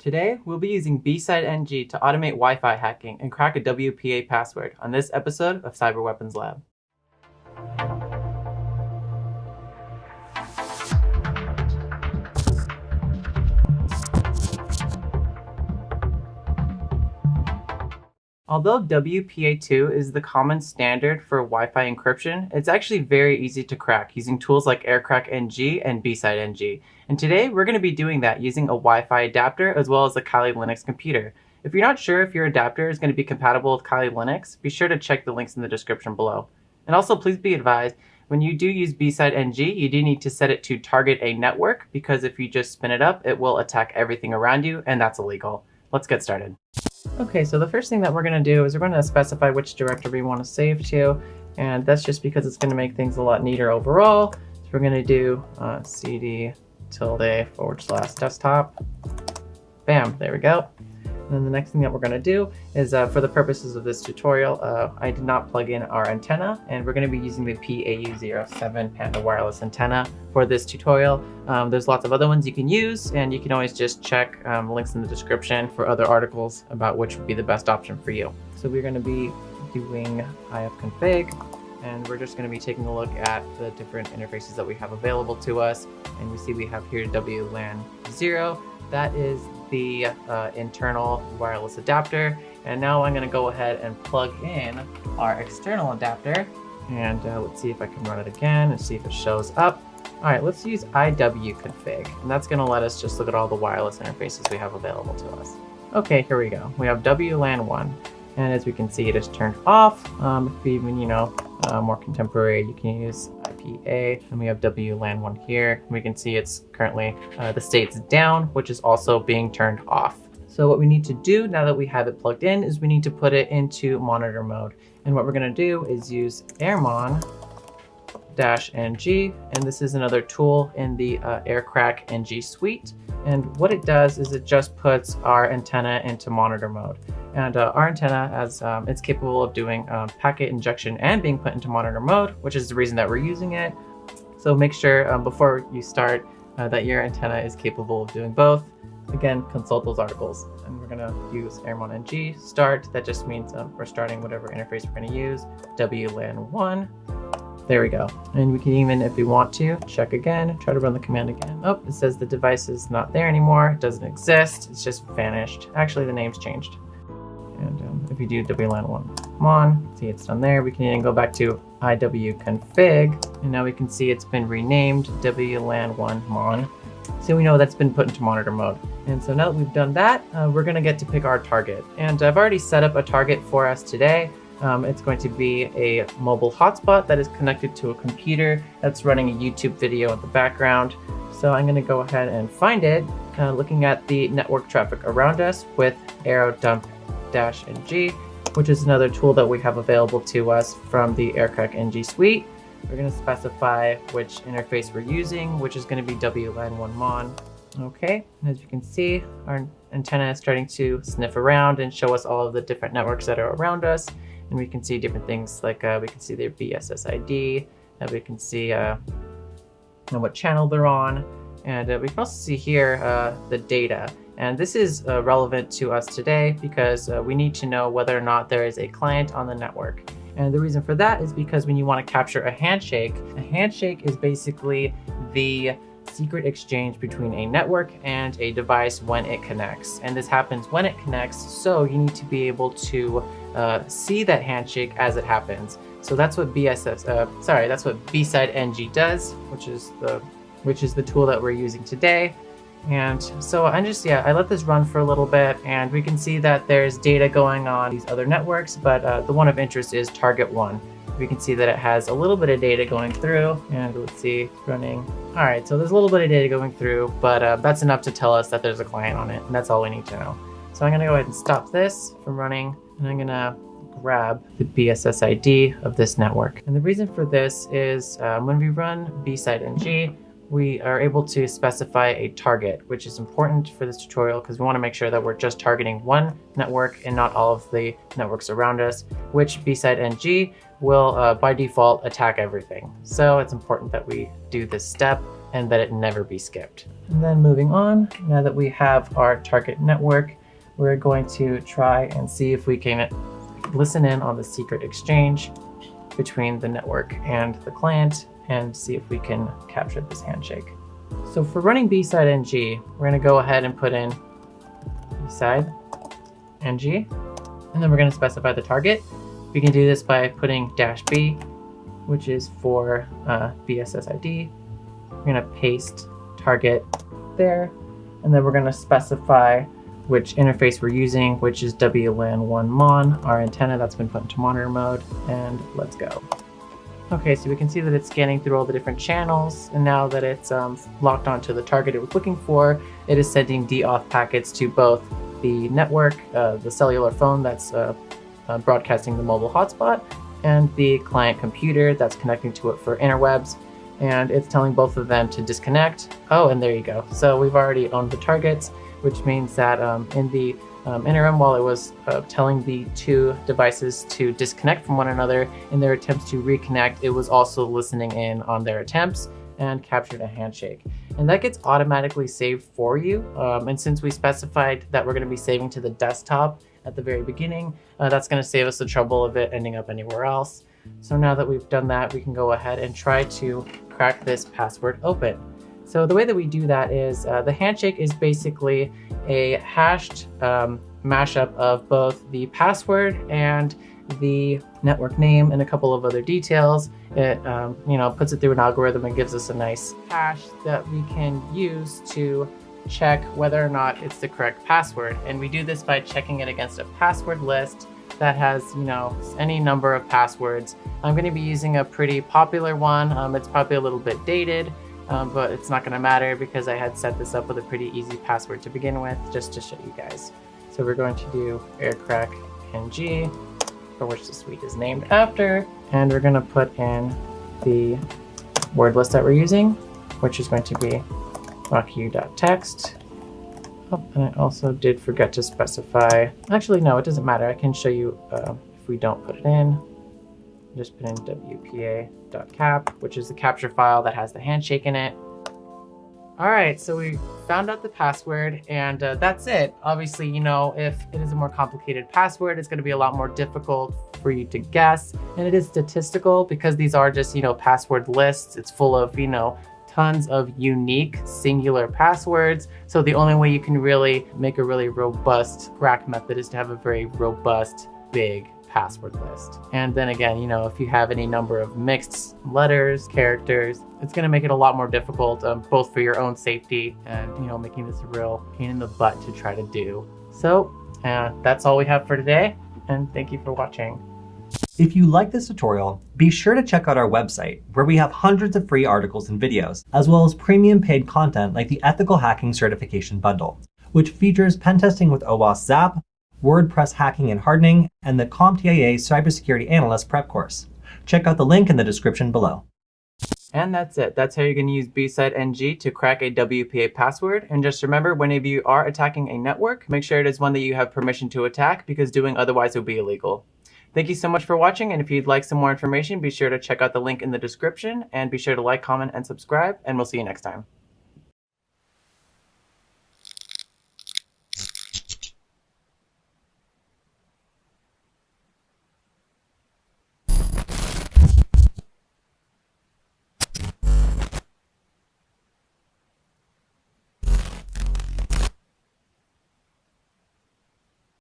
Today, we'll be using bside-ng to automate Wi-Fi hacking and crack a WPA password on this episode of Cyber Weapons Lab. Although WPA2 is the common standard for Wi-Fi encryption, it's actually very easy to crack using tools like AirCrackNG and bside-ng. And today we're going to be doing that using a Wi-Fi adapter as well as a Kali Linux computer. If you're not sure if your adapter is going to be compatible with Kali Linux, be sure to check the links in the description below. And also please be advised, when you do use bside-ng, you do need to set it to target a network, because if you just spin it up, it will attack everything around you, and that's illegal. Let's get started. Okay, so the first thing that we're going to do is we're going to specify which directory we want to save to, and that's just because it's going to make things a lot neater overall. So we're going to do cd://desktop. Bam, there we go. And then the next thing that we're going to do is, for the purposes of this tutorial, I did not plug in our antenna, and we're going to be using the PAU07 Panda wireless antenna for this tutorial. There's lots of other ones you can use, and you can always just check links in the description for other articles about which would be the best option for you. So we're going to be doing ifconfig, and we're just going to be taking a look at the different interfaces that we have available to us. And we see we have here WLAN 0. That is the internal wireless adapter. And now I'm going to go ahead and plug in our external adapter. And let's see if I can run it again and see if it shows up. All right, let's use iwconfig. And that's going to let us just look at all the wireless interfaces we have available to us. Okay, here we go. We have WLAN 1. And as we can see, it is turned off. If even, more contemporary, you can use IPA. And we have WLAN 1 here. We can see it's currently, the state's down, which is also being turned off. So what we need to do now that we have it plugged in is we need to put it into monitor mode. And what we're going to do is use airmon-ng, and this is another tool in the AirCrackNG suite. And what it does is it just puts our antenna into monitor mode. And our antenna, as it's capable of doing packet injection and being put into monitor mode, which is the reason that we're using it. So make sure before you start that your antenna is capable of doing both. Again, consult those articles. And we're going to use airmon-ng start. That just means we're starting whatever interface we're going to use. WLAN 1. There we go. And we can even, if we want to, check again, try to run the command again. Oh, it says the device is not there anymore. It doesn't exist. It's just vanished. Actually, the name's changed. And if we do WLAN 1 mon, see it's done there. We can even go back to iwconfig, and now we can see it's been renamed WLAN 1 mon. So we know that's been put into monitor mode. And so now that we've done that, we're going to get to pick our target. And I've already set up a target for us today. It's going to be a mobile hotspot that is connected to a computer that's running a YouTube video in the background. So I'm going to go ahead and find it, looking at the network traffic around us with aerodump-ng, which is another tool that we have available to us from the AirCrackNG suite. We're going to specify which interface we're using, which is going to be WLAN 1 mon. Okay, as you can see, our antenna is starting to sniff around and show us all of the different networks that are around us. And we can see different things like we can see their BSSID, and we can see what channel they're on. And we can also see here the data. And this is relevant to us today because we need to know whether or not there is a client on the network. And the reason for that is because when you want to capture a handshake is basically the secret exchange between a network and a device when it connects. And this happens when it connects, so you need to be able to see that handshake as it happens. So that's what that's what bside-ng does, which is the tool that we're using today. And so I let this run for a little bit, and we can see that there's data going on these other networks, but the one of interest is target 1. We can see that it has a little bit of data going through, and let's see, running. All right, so there's a little bit of data going through, but that's enough to tell us that there's a client on it, and that's all we need to know. So I'm gonna go ahead and stop this from running, and I'm gonna grab the BSSID of this network. And the reason for this is when we run bside-ng, we are able to specify a target, which is important for this tutorial because we want to make sure that we're just targeting one network and not all of the networks around us, which bside-ng will by default attack everything. So it's important that we do this step. and that it never be skipped. And then moving on, now that we have our target network, we're going to try and see if we can listen in on the secret exchange between the network and the client and see if we can capture this handshake. So for running B-side NG, we're going to go ahead and put in B-side NG, and then we're going to specify the target. We can do this by putting -B, which is for BSSID. We're going to paste target there, and then we're going to specify which interface we're using, which is WLAN1 MON, our antenna that's been put into monitor mode, and let's go. Okay, so we can see that it's scanning through all the different channels, and now that it's locked onto the target it was looking for, it is sending DAuth packets to both the network, the cellular phone that's broadcasting the mobile hotspot, and the client computer that's connecting to it for interwebs, and it's telling both of them to disconnect. Oh, and there you go. So we've already owned the targets, which means that in the interim, while it was telling the two devices to disconnect from one another in their attempts to reconnect, it was also listening in on their attempts and captured a handshake. And that gets automatically saved for you. And since we specified that we're going to be saving to the desktop at the very beginning, that's going to save us the trouble of it ending up anywhere else. So now that we've done that, we can go ahead and try to crack this password open. So the way that we do that is the handshake is basically a hashed mashup of both the password and the network name and a couple of other details. It puts it through an algorithm and gives us a nice hash that we can use to check whether or not it's the correct password. And we do this by checking it against a password list that has any number of passwords. I'm going to be using a pretty popular one. It's probably a little bit dated, but it's not going to matter because I had set this up with a pretty easy password to begin with, just to show you guys. So we're going to do aircrack NG, for which the suite is named after, and we're going to put in the word list that we're using, which is going to be docu.text. Oh, and I also did forget to specify, actually no, it doesn't matter. I can show you if we don't put it in. Just put in wpa.cap, which is the capture file that has the handshake in it. All right, so we found out the password, and that's it. Obviously, if it is a more complicated password, it's going to be a lot more difficult for you to guess, and it is statistical because these are just, password lists. It's full of, tons of unique singular passwords. So the only way you can really make a really robust crack method is to have a very robust, big password list. And then again, if you have any number of mixed letters, characters, it's going to make it a lot more difficult, both for your own safety and, making this a real pain in the butt to try to do. So that's all we have for today. And thank you for watching. If you like this tutorial, be sure to check out our website, where we have hundreds of free articles and videos, as well as premium paid content like the Ethical Hacking Certification Bundle, which features pen testing with OWASP Zap, WordPress hacking and hardening, and the CompTIA Cybersecurity Analyst Prep course. Check out the link in the description below. And that's it. That's how you're going to use B-side NG to crack a WPA password. And just remember, whenever you are attacking a network, make sure it is one that you have permission to attack, because doing otherwise would be illegal. Thank you so much for watching, and if you'd like some more information, be sure to check out the link in the description, and be sure to like, comment, and subscribe, and we'll see you next time.